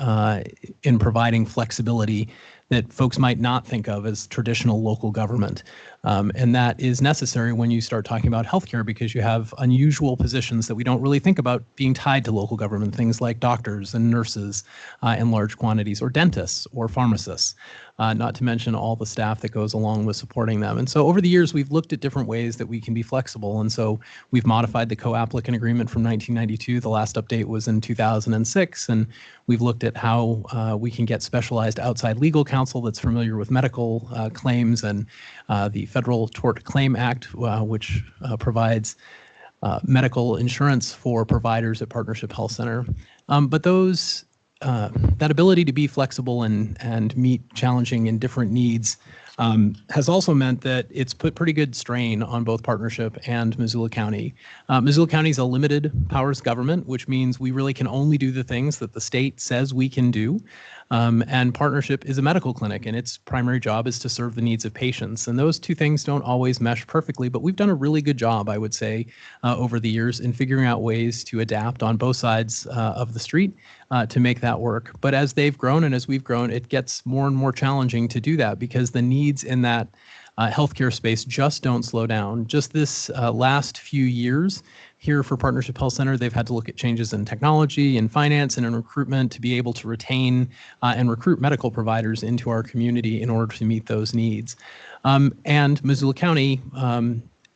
in providing flexibility that folks might not think of as traditional local government. And that is necessary when you start talking about healthcare because you have unusual positions that we don't really think about being tied to local government, things like doctors and nurses in large quantities, or dentists or pharmacists, not to mention all the staff that goes along with supporting them. And so over the years, we've looked at different ways that we can be flexible. And so we've modified the co-applicant agreement from 1992. The last update was in 2006. And we've looked at how we can get specialized outside legal counsel that's familiar with medical claims and the Federal Tort Claim Act, which provides medical insurance for providers at Partnership Health Center. But those that ability to be flexible and meet challenging and different needs has also meant that it's put pretty good strain on both Partnership and Missoula County. Missoula County is a limited powers government, which means we really can only do the things that the state says we can do. And Partnership is a medical clinic, and its primary job is to serve the needs of patients. And those two things don't always mesh perfectly, but we've done a really good job, I would say, over the years in figuring out ways to adapt on both sides of the street to make that work. But as they've grown and as we've grown, it gets more and more challenging to do that because the needs in that healthcare space just don't slow down. Just this last few years here for Partnership Health Center, they've had to look at changes in technology, in finance, and in recruitment to be able to retain and recruit medical providers into our community in order to meet those needs. And Missoula County,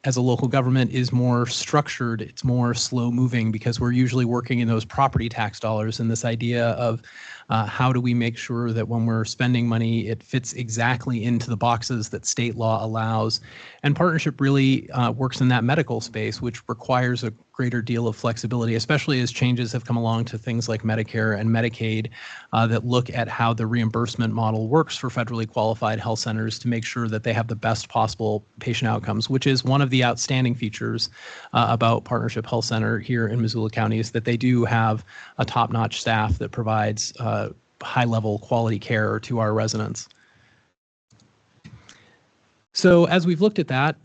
as a local government, is more structured, it's more slow moving because we're usually working in those property tax dollars and this idea of how do we make sure that when we're spending money, it fits exactly into the boxes that state law allows. And Partnership really works in that medical space, which requires a greater deal of flexibility, especially as changes have come along to things like Medicare and Medicaid that look at how the reimbursement model works for federally qualified health centers to make sure that they have the best possible patient outcomes, which is one of the outstanding features about Partnership Health Center here in Missoula County is that they do have a top-notch staff that provides high-level quality care to our residents. So as we've looked at that,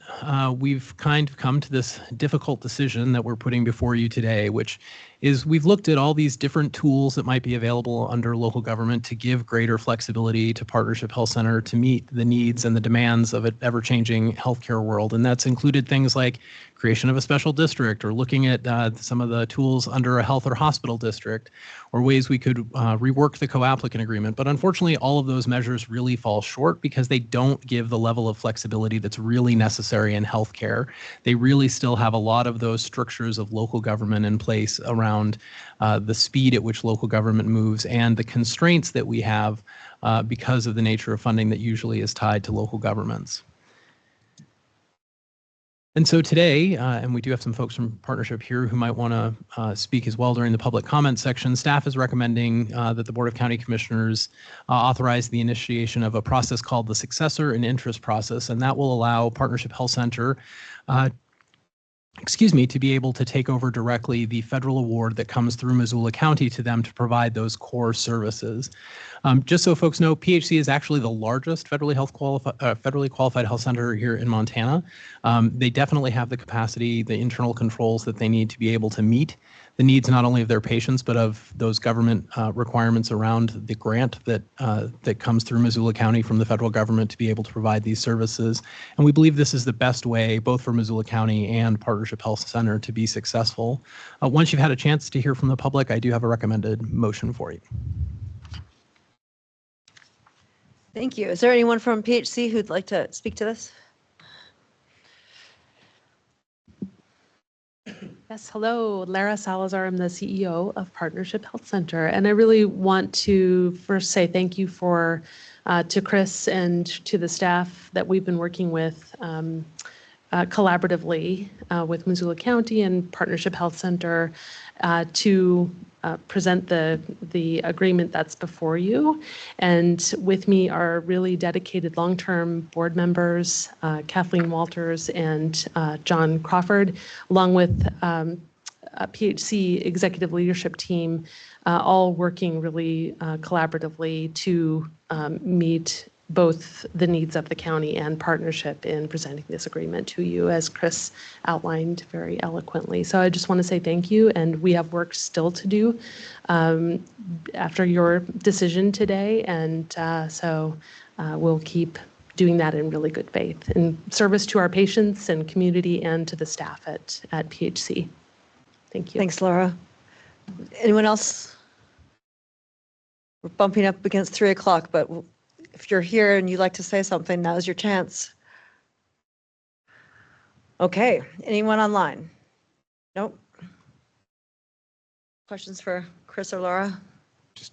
we've kind of come to this difficult decision that we're putting before you today, which is we've looked at all these different tools that might be available under local government to give greater flexibility to Partnership Health Center to meet the needs and the demands of an ever-changing healthcare world. And that's included things like creation of a special district or looking at some of the tools under a health or hospital district or ways we could rework the co-applicant agreement. But unfortunately, all of those measures really fall short because they don't give the level of flexibility that's really necessary in healthcare. They really still have a lot of those strictures of local government in place around the speed at which local government moves and the constraints that we have because of the nature of funding that usually is tied to local governments. And so today, and we do have some folks from Partnership here who might want to speak as well during the public comment section, staff is recommending that the Board of County Commissioners authorize the initiation of a process called the Successor and Interest Process, and that will allow Partnership Health Center to be able to take over directly the federal award that comes through Missoula County to them to provide those core services. Just so folks know, PHC is actually the largest federally qualified health center here in Montana. They definitely have the capacity, the internal controls that they need to be able to meet the needs not only of their patients, but of those government requirements around the grant that comes through Missoula County from the federal government to be able to provide these services. And we believe this is the best way, both for Missoula County and Partnership Health Center, to be successful. Once you've had a chance to hear from the public, I do have a recommended motion for you. Thank you. Is there anyone from PHC who'd like to speak to this? Yes, hello, Lara Salazar. I'm the CEO of Partnership Health Center, and I really want to first say thank you to Chris and to the staff that we've been working with collaboratively with Missoula County and Partnership Health Center to present the agreement that's before you. And with me are really dedicated long-term board members, Kathleen Walters and John Crawford, along with a PHC executive leadership team, all working really collaboratively to meet both the needs of the county and Partnership in presenting this agreement to you, as Chris outlined very eloquently. So I just want to say thank you, and we have work still to do after your decision today, and so we'll keep doing that in really good faith in service to our patients and community and to the staff at PHC. Thank you. Thanks, Laura. Anyone else? We're bumping up against 3 o'clock, but if you're here and you'd like to say something, now's your chance. Okay, anyone online? Nope. Questions for Chris or Laura? Just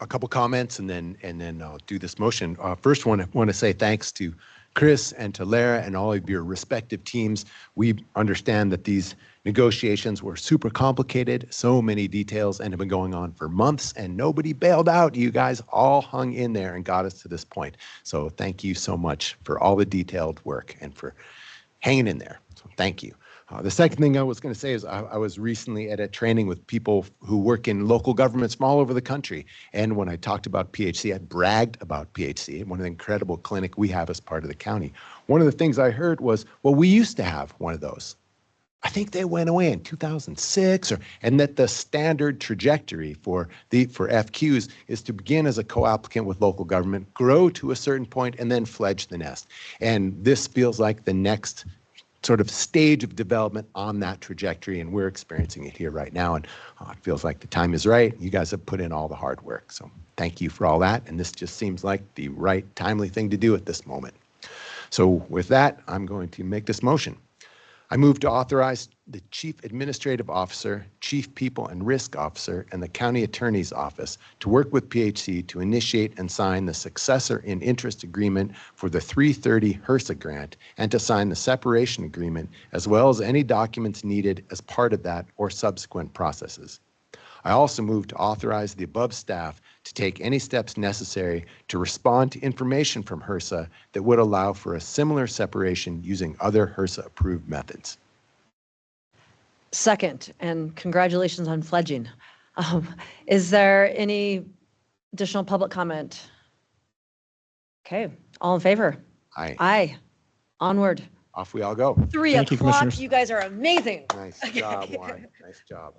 a couple comments and then I'll do this motion. First, I want to say thanks to Chris and to Lara and all of your respective teams. We understand that these negotiations were super complicated, so many details, and have been going on for months, and nobody bailed out. You guys all hung in there and got us to this point. So thank you so much for all the detailed work and for hanging in there. So thank you. The second thing I was going to say is I was recently at a training with people who work in local governments from all over the country. And when I talked about PHC, I bragged about PHC, one of the incredible clinic we have as part of the county. One of the things I heard was, well, we used to have one of those. I think they went away in 2006, and that the standard trajectory for FQs is to begin as a co-applicant with local government, grow to a certain point, and then fledge the nest. And this feels like the next sort of stage of development on that trajectory, and we're experiencing it here right now, and it feels like the time is right. You guys have put in all the hard work, so thank you for all that, and this just seems like the right, timely thing to do at this moment. So with that, I'm going to make this motion. I move to authorize the Chief Administrative Officer, Chief People and Risk Officer, and the County Attorney's Office to work with PHC to initiate and sign the successor in interest agreement for the 330 HRSA grant and to sign the separation agreement as well as any documents needed as part of that or subsequent processes. I also move to authorize the above staff to take any steps necessary to respond to information from HRSA that would allow for a similar separation using other HRSA-approved methods. Second, and congratulations on fledging. Is there any additional public comment? Okay, all in favor? Aye. Aye. Onward. Off we all go. 3 Thank you, o'clock. Commissioners. You guys are amazing. Nice job, Juan. Nice job.